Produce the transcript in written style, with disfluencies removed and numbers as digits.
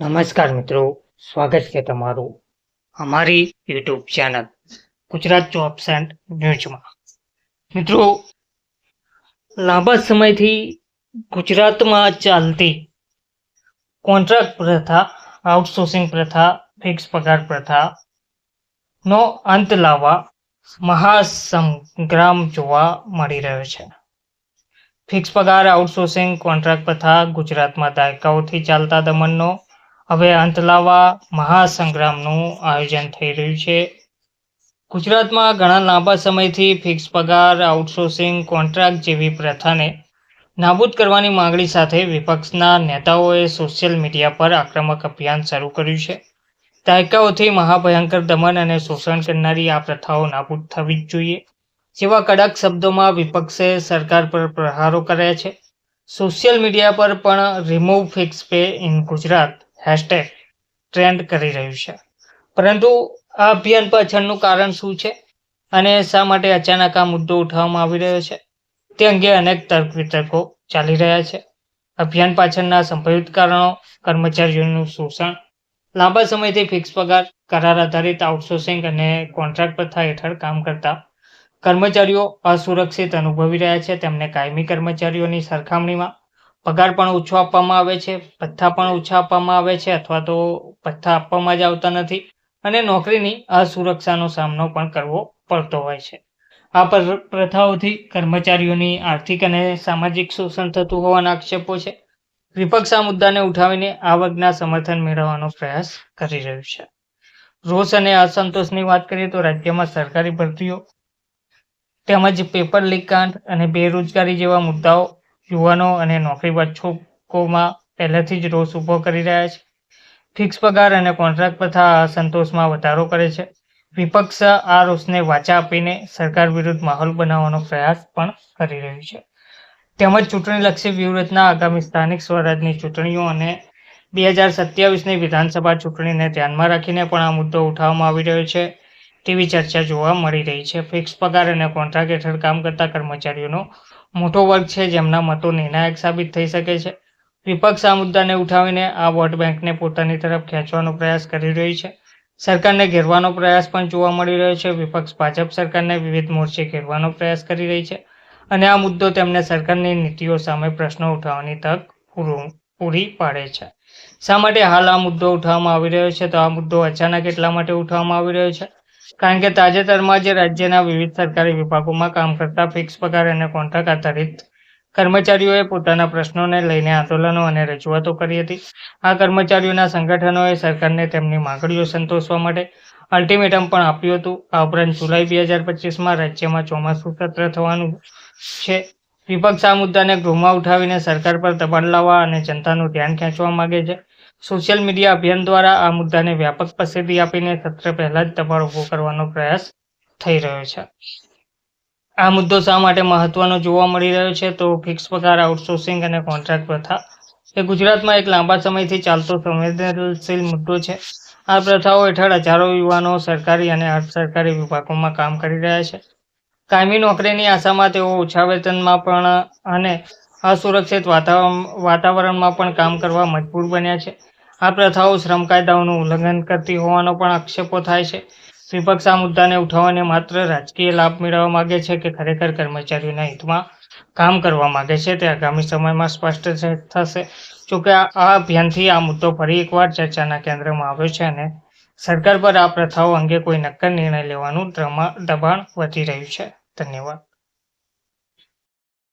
નમસ્કાર મિત્રો, સ્વાગત છે તમારું અમારી YouTube channel Gujarat jobs and ન્યૂઝમાં. મિત્રો, લાંબા સમયથી ગુજરાતમાં ચાલતી કોન્ટ્રાક્ટ પ્રથા, આઉટસોર્સિંગ પ્રથા, ફિક્સ પગાર પ્રથાનો અંત લાવવા મહાસંગ્રામ જોવા મળી રહ્યો છે. ફિક્સ પગાર, આઉટસોર્સિંગ, કોન્ટ્રાક્ટ પ્રથા ગુજરાતમાં દાયકાઓથી ચાલતા દમનનો હવે અંત લાવવા મહાસંગ્રામનું આયોજન થઈ રહ્યું છે. ગુજરાતમાં ઘણા લાંબા સમયથી ફિક્સ પગાર, આઉટસોર્સિંગ, કોન્ટ્રાક્ટ જેવી પ્રથાને નાબૂદ કરવાની માંગણી સાથે વિપક્ષના નેતાઓએ સોશિયલ મીડિયા પર આક્રમક અભિયાન શરૂ કર્યું છે. દાયકાઓથી મહાભયંકર દમન અને શોષણ કરનારી આ પ્રથાઓ નાબૂદ થવી જ જોઈએ જેવા કડક શબ્દોમાં વિપક્ષે સરકાર પર પ્રહારો કર્યા છે. સોશિયલ મીડિયા પર પણ remove fix pay in Gujarat hashtag trend કરી રહ્યું છે. પરંતુ આ અભિયાન પાછળનું કારણ શું છે અને શા માટે અચાનક આ મુદ્દો ઉઠાવવામાં આવી રહ્યો છે તે અંગે અનેક તર્ક વિતર્કો ચાલી રહ્યા છે. અભિયાન પાછળના સંભવિત કારણો: કર્મચારીઓનું શોષણ, લાંબા સમયથી ફિક્સ પગાર, કરાર આધારિત આઉટસોર્સિંગ અને કોન્ટ્રાક્ટ પ્રથા હેઠળ કામ કરતા કર્મચારીઓ અસુરક્ષિત અનુભવી રહ્યા છે. તેમને કાયમી કર્મચારીઓની સરખામણીમાં પગાર પણ ઓછો આપવામાં આવે છે, ભથ્થા પણ ઓછા આપવામાં આવે છે અથવા તો ભથ્થા આપવામાં જ આવતા નથી અને નોકરીની અસુરક્ષાનો સામનો પણ કરવો પડતો હોય છે. આ પ્રથાઓથી કર્મચારીઓની આર્થિક અને સામાજિક શોષણ થતું હોવાના આક્ષેપો છે. વિપક્ષ આ મુદ્દાને ઉઠાવીને આ વર્ગના સમર્થન મેળવવાનો પ્રયાસ કરી રહ્યું છે. રોષ અને અસંતોષની વાત કરીએ તો રાજ્યમાં સરકારી ભરતીઓ તેમજ પેપર લીક કાંડ અને બેરોજગારી જેવા મુદ્દાઓ યુવાનો અને નોકરી વાંચકોમાં પહેલેથી જ રોષ ઊભો કરી રહ્યા છે. ફિક્સ પગાર અને કોન્ટ્રાક્ટ પ્રથા અસંતોષમાં વધારો કરે છે. વિપક્ષ આ રોષને વાચા આપીને સરકાર વિરુદ્ધ માહોલ બનાવવાનો પ્રયાસ પણ કરી રહ્યું છે. તેમજ ચૂંટણીલક્ષી વ્યૂહરચના આગામી સ્થાનિક સ્વરાજની ચૂંટણીઓ અને 2027ની વિધાનસભા ચૂંટણીને ધ્યાનમાં રાખીને પણ આ મુદ્દો ઉઠાવવામાં આવી રહ્યો છે તેવી ચર્ચા જોવા મળી રહી છે. ફિક્સ પગાર અને કોન્ટ્રાક્ટ હેઠળ કામ કરતા કર્મચારીઓનો મોટો વર્ગ છે જેમના મતો નિર્ણાયક સાબિત થઈ શકે છે. વિપક્ષ આ મુદ્દાને ઉઠાવીને આ વોટ બેંકને પોતાની તરફ ખેંચવાનો પ્રયાસ કરી રહી છે. સરકારને ઘેરવાનો પ્રયાસ પણ જોવા મળી રહ્યો છે. વિપક્ષ ભાજપ સરકારને વિવિધ મોરચે ઘેરવાનો પ્રયાસ કરી રહી છે અને આ મુદ્દો તેમને સરકારની નીતિઓ સામે પ્રશ્નો ઉઠાવવાની તક પૂરી પાડે છે. શા માટે હાલ આ મુદ્દો ઉઠાવવામાં આવી રહ્યો છે? તો આ મુદ્દો અચાનક એટલા માટે ઉઠાવવામાં આવી રહ્યો છે કારણ કે તાજેતરમાં જ રાજ્યના વિવિધ સરકારી વિભાગોમાં કામ કરતા ફિક્સ પગાર અને કોન્ટ્રાક્ટ આધારિત કર્મચારીઓએ પોતાના પ્રશ્નોને લઈને આંદોલનો અને રજૂઆતો કરી હતી. આ કર્મચારીઓના સંગઠનોએ સરકારને તેમની માંગણીઓ સંતોષવા માટે અલ્ટિમેટમ પણ આપ્યું હતું. આ ઉપરાંત જુલાઈ 2025માં રાજ્યમાં ચોમાસું સત્ર થવાનું છે. વિપક્ષ આ મુદ્દાને ગૃહમાં ઉઠાવીને સરકાર પર દબાણ લાવવા અને જનતાનું ધ્યાન ખેંચવા માંગે છે. સોશિયલ મીડિયા અભિયાન દ્વારા આ મુદ્દાને વ્યાપક પસંદગી આપીને સત્ર પહેલા જ દબાણ ઊભો કરવાનો પ્રયાસ થઈ રહ્યો છે. આ મુદ્દો શા માટે મહત્વનો જોવા મળી રહ્યો છે? તો ફિક્સ પગાર, આઉટસોર્સિંગ અને કોન્ટ્રાક્ટ પ્રથા એ ગુજરાતમાં એક લાંબા સમયથી ચાલતો સંવેદનશીલ મુદ્દો છે. આ પ્રથાઓ હેઠળ હજારો યુવાનો સરકારી અને અર્ધ સરકારી વિભાગોમાં કામ કરી રહ્યા છે. કાયમી નોકરીની આશામાં તેઓ ઓછા વેતનમાં પણ અને અસુરક્ષિત વાતાવરણમાં પણ કામ કરવા મજબૂર બન્યા છે. આ પ્રથાઓ શ્રમ કાયદાઓનું ઉલ્લંઘન કરતી હોવાનો પણ આક્ષેપો થાય છે. વિપક્ષ આ મુદ્દાને ઉઠાવવાને માત્ર રાજકીય લાભ મેળવવા માંગે છે કે ખરેખર કર્મચારીઓના હિતમાં કામ કરવા માંગે છે તે આગામી સમયમાં સ્પષ્ટ થશે. જોકે આ અભિયાનથી આ મુદ્દો ફરી એકવાર ચર્ચાના કેન્દ્રમાં આવ્યો છે અને સરકાર પર આ પ્રથાઓ અંગે કોઈ નક્કર નિર્ણય લેવાનું દબાણ વધી રહ્યું છે. ધન્યવાદ.